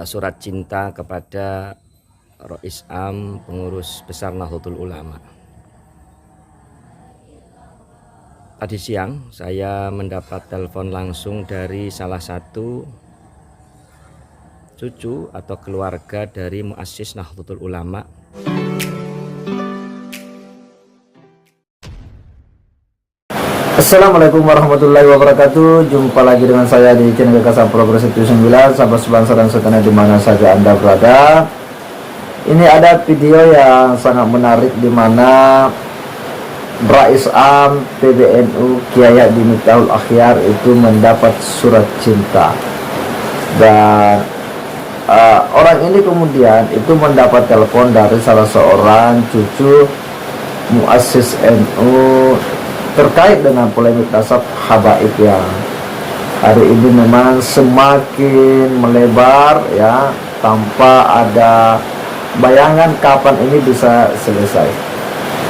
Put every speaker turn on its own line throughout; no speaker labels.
surat cinta kepada Rois Am, pengurus besar Nahdlatul Ulama. Tadi siang saya mendapat telepon langsung dari salah satu cucu atau keluarga dari muassis Nahdlatul Ulama.
Assalamualaikum warahmatullahi wabarakatuh. Jumpa lagi dengan saya di channel Kasa Progres 79. Sahabat sebangsa dan setanah di mana saja Anda berada. Ini ada video yang sangat menarik di mana Rais Am PBNU Kiai Haji Miftahul Akhyar itu mendapat surat cinta. Dan orang ini kemudian itu mendapat telepon dari salah seorang cucu muassis NU terkait dengan polemik nasab habaib yang hari ini memang semakin melebar ya, tanpa ada bayangan kapan ini bisa selesai.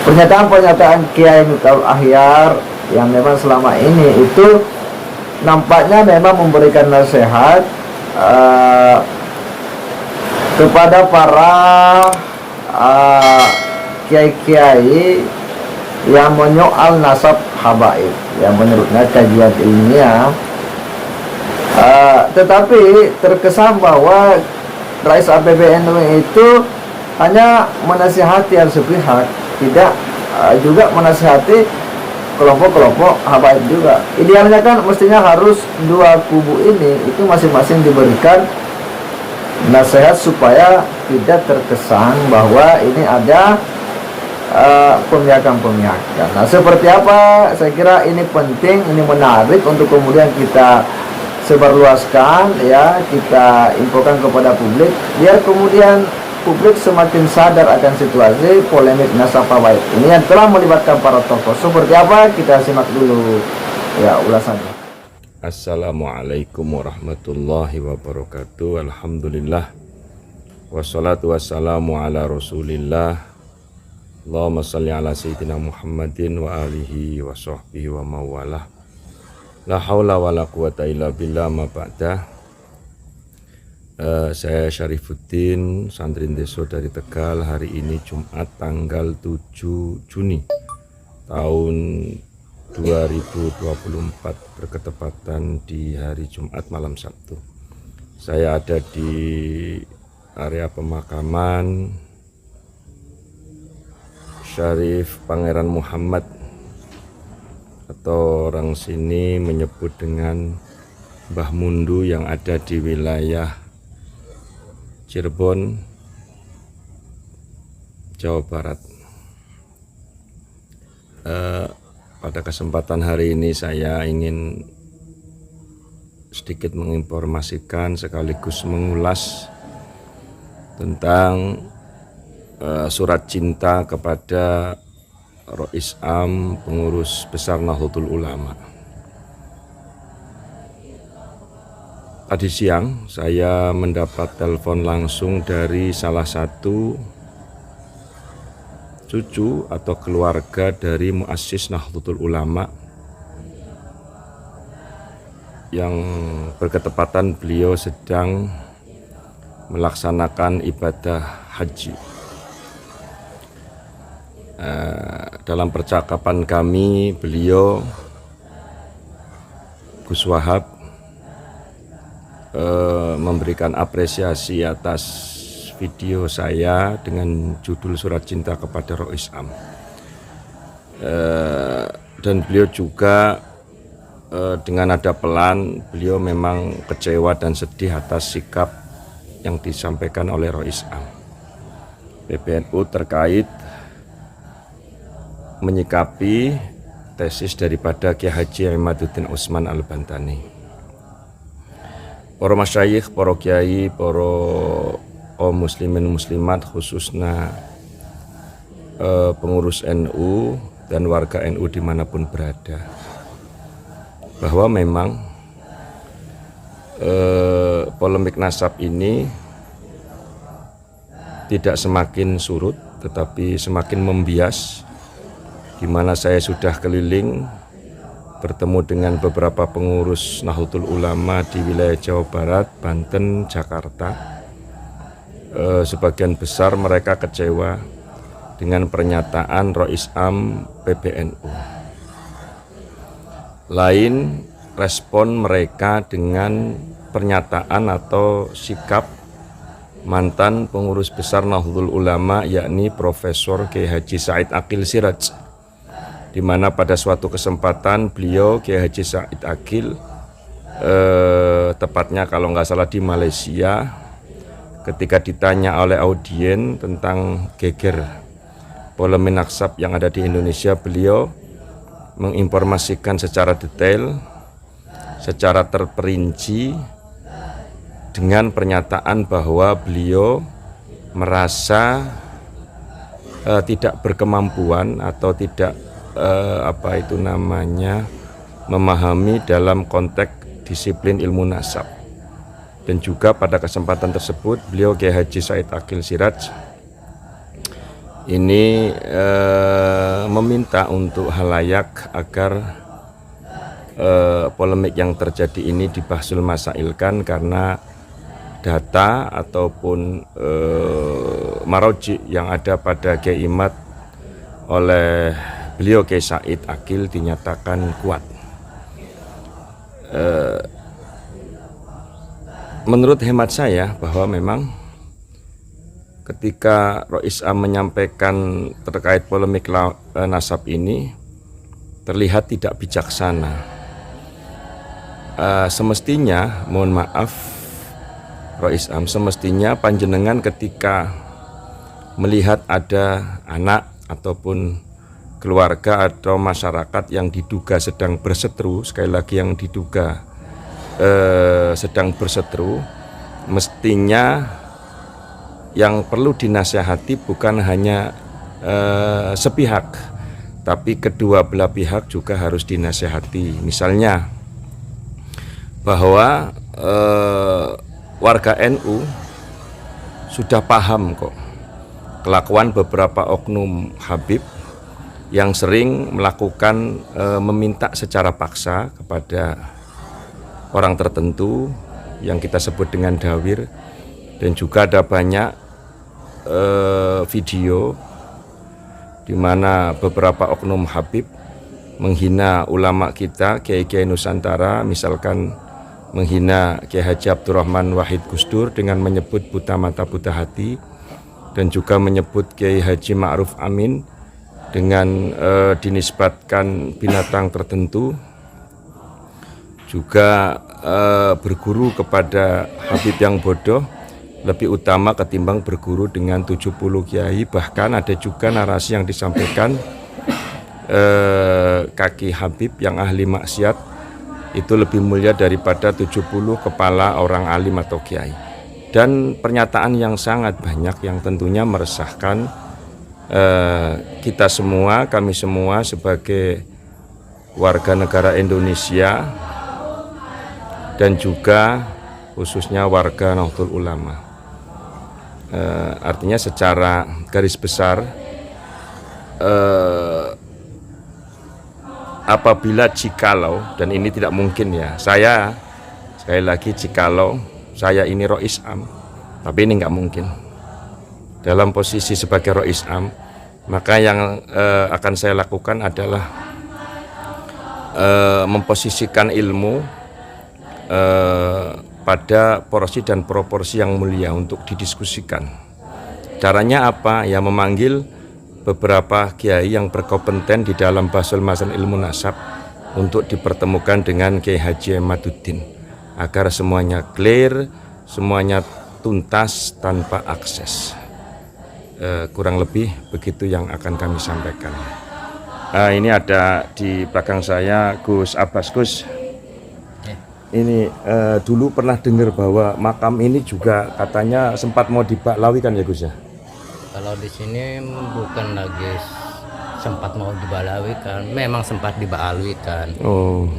Pernyataan-pernyataan Kiai Miftahul Akhyar yang memang selama ini itu nampaknya memang memberikan nasihat kepada para kiai-kiai yang menyoal nasab habaib, yang menurutnya kajian ilmiah, tetapi terkesan bahwa Rais PBNU itu hanya menasihati yang sepihak, tidak juga menasihati kelompok-kelompok habaib juga. Idealnya kan mestinya harus dua kubu ini itu masing-masing diberikan nasihat supaya tidak terkesan bahwa ini ada pemihakan-pemihakan. Nah, seperti apa? Saya kira ini penting, ini menarik untuk kemudian kita sebarluaskan ya, kita infokan kepada publik biar kemudian publik semakin sadar akan situasi polemik nasab habaib ini yang telah melibatkan para tokoh. Seperti apa? Kita simak dulu ya ulasannya.
Assalamualaikum warahmatullahi wabarakatuh. Alhamdulillah, wassalatu wassalamu ala rasulillah. Allahumma salli ala sayyidina Muhammadin wa alihi wa sahbihi wa mawalah. La hawla wa la quwata illa billah ma ba'dah. Saya Syarifuddin, santri Deso dari Tegal. Hari ini Jumat tanggal 7 Juni tahun 2024, berketepatan di hari Jumat malam Sabtu. Saya ada di area pemakaman Syarif Pangeran Muhammad, atau orang sini menyebut dengan Mbah Mundu, yang ada di wilayah Cirebon, Jawa Barat. Pada kesempatan hari ini saya ingin sedikit menginformasikan sekaligus mengulas tentang surat cinta kepada Rois Am, pengurus besar Nahdlatul Ulama. Tadi siang saya mendapat telepon langsung dari salah satu cucu atau keluarga dari muassis Nahdlatul Ulama yang berketepatan beliau sedang melaksanakan ibadah haji. Dalam percakapan kami, beliau Gus Wahab memberikan apresiasi atas video saya dengan judul surat cinta kepada Rois Am, dan beliau juga dengan nada pelan beliau memang kecewa dan sedih atas sikap yang disampaikan oleh Rois Am PBNU terkait menyikapi tesis daripada Kiai Haji Imaduddin Utsman Al-Bantani. Para masyayikh, para kiai, para muslimin muslimat, khususnya pengurus NU dan warga NU dimanapun berada, bahwa memang polemik nasab ini tidak semakin surut tetapi semakin membias, di mana saya sudah keliling bertemu dengan beberapa pengurus Nahdlatul Ulama di wilayah Jawa Barat, Banten, Jakarta. Sebagian besar mereka kecewa dengan pernyataan Rois Am PBNU. Lain respon mereka dengan pernyataan atau sikap mantan pengurus besar Nahdlatul Ulama, yakni Profesor Kiai Haji Said Aqil Siraj, di mana pada suatu kesempatan beliau Kiai Haji Said Aqil tepatnya kalau nggak salah di Malaysia, ketika ditanya oleh audien tentang geger polemik naksab yang ada di Indonesia, beliau menginformasikan secara detail, secara terperinci, dengan pernyataan bahwa beliau merasa tidak berkemampuan atau tidak memahami dalam konteks disiplin ilmu nasab. Dan juga pada kesempatan tersebut beliau Kiai Haji Said Aqil Siraj ini meminta untuk halayak agar polemik yang terjadi ini dibahsul masailkan, karena data ataupun maroji yang ada pada Kiai Imad oleh beliau Kiai Said Aqil dinyatakan kuat. Menurut hemat saya bahwa memang ketika Rois Am menyampaikan terkait polemik nasab ini terlihat tidak bijaksana. Semestinya, mohon maaf Rois Am, semestinya panjenengan ketika melihat ada anak ataupun keluarga atau masyarakat yang diduga sedang berseteru, sekali lagi yang diduga sedang berseteru, mestinya yang perlu dinasihati bukan hanya sepihak, tapi kedua belah pihak juga harus dinasihati. Misalnya bahwa warga NU sudah paham kok kelakuan beberapa oknum Habib yang sering melakukan meminta secara paksa kepada orang tertentu yang kita sebut dengan dawir, dan juga ada banyak video di mana beberapa oknum Habib menghina ulama kita, kiai-kiai Nusantara, misalkan menghina Kiai Haji Abdurrahman Wahid Gusdur dengan menyebut buta mata buta hati, dan juga menyebut Kiai Haji Ma'ruf Amin dengan dinisbatkan binatang tertentu, juga berguru kepada Habib yang bodoh lebih utama ketimbang berguru dengan 70 kiai. Bahkan ada juga narasi yang disampaikan kaki Habib yang ahli maksiat itu lebih mulia daripada 70 kepala orang alim atau kiai. Dan pernyataan yang sangat banyak yang tentunya meresahkan kita semua, kami semua sebagai warga negara Indonesia, dan juga khususnya warga Nahdlatul Ulama. Artinya secara garis besar, apabila jikalau, dan ini tidak mungkin ya, saya sekali lagi jikalau saya ini Rois Am, tapi ini nggak mungkin dalam posisi sebagai Rois Am, maka yang akan saya lakukan adalah memposisikan ilmu pada porsi dan proporsi yang mulia untuk didiskusikan. Caranya apa? Ya memanggil beberapa kiai yang berkompeten di dalam bahsul masalah ilmu nasab untuk dipertemukan dengan Kiai Haji Maduddin agar semuanya clear, semuanya tuntas tanpa akses. Kurang lebih begitu yang akan kami sampaikan. Ini ada di belakang saya Gus Abbas. Gus, ini dulu pernah dengar bahwa makam ini juga katanya sempat mau dibaklawikan ya Gus ya?
Kalau di sini bukan lagi sempat mau dibalawikan, memang sempat dibalawikan.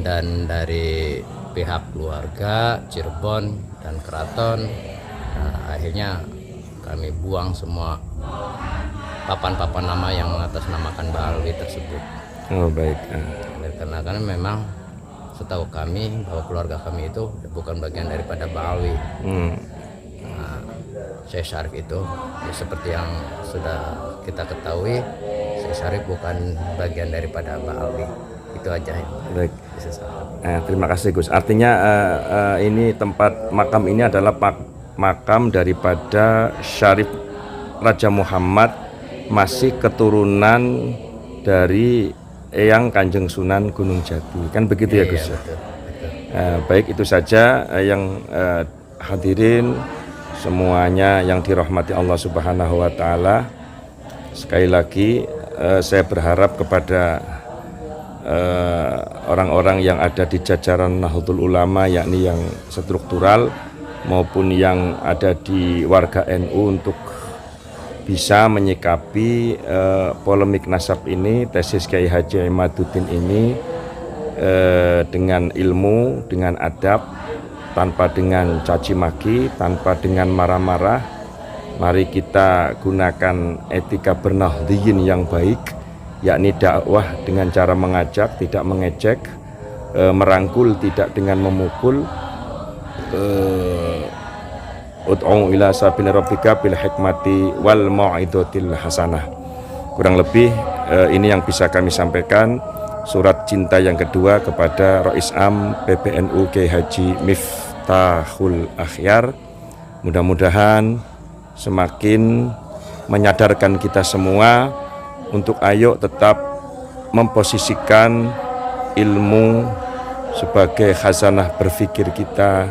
Dan dari pihak keluarga Cirebon dan keraton, akhirnya kami buang semua papan-papan nama yang mengatasnamakan Balawi tersebut.
Oh baik.
Karena memang setahu kami bahwa keluarga kami itu bukan bagian daripada Ba'alwi. Nah, Syekh Syarif itu ya seperti yang sudah kita ketahui, Syekh Syarif bukan bagian daripada Ba'alwi. Itu aja yang
Baik.
bisa saya.
Terima kasih Gus. Artinya ini tempat makam ini adalah makam daripada Syarif Raja Muhammad, masih keturunan dari Eyang Kanjeng Sunan Gunung Jati. Kan begitu ya Gus?
Iya, betul.
Baik, itu saja yang hadirin semuanya yang dirahmati Allah Subhanahu wa taala. Sekali lagi saya berharap kepada orang-orang yang ada di jajaran Nahdlatul Ulama, yakni yang struktural maupun yang ada di warga NU, untuk bisa menyikapi polemik nasab ini, tesis Kiai Haji Imaduddin ini dengan ilmu, dengan adab, tanpa dengan caci maki, tanpa dengan marah-marah. Mari kita gunakan etika bernahdiyin yang baik, yakni dakwah dengan cara mengajak, tidak mengejek, merangkul tidak dengan memukul. Ud'u ila sabili rabbika bil hikmati wal mau'izatil hasanah. Kurang lebih ini yang bisa kami sampaikan. Surat cinta yang kedua kepada Rais Am PBNU Kiai Haji Miftahul Akhyar. Mudah-mudahan semakin menyadarkan kita semua untuk ayo tetap memposisikan ilmu sebagai khazanah berpikir kita,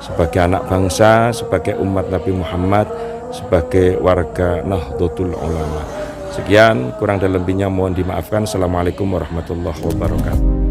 sebagai anak bangsa, sebagai umat Nabi Muhammad, sebagai warga Nahdlatul Ulama. Sekian, kurang dan lebihnya mohon dimaafkan. Assalamualaikum warahmatullahi wabarakatuh.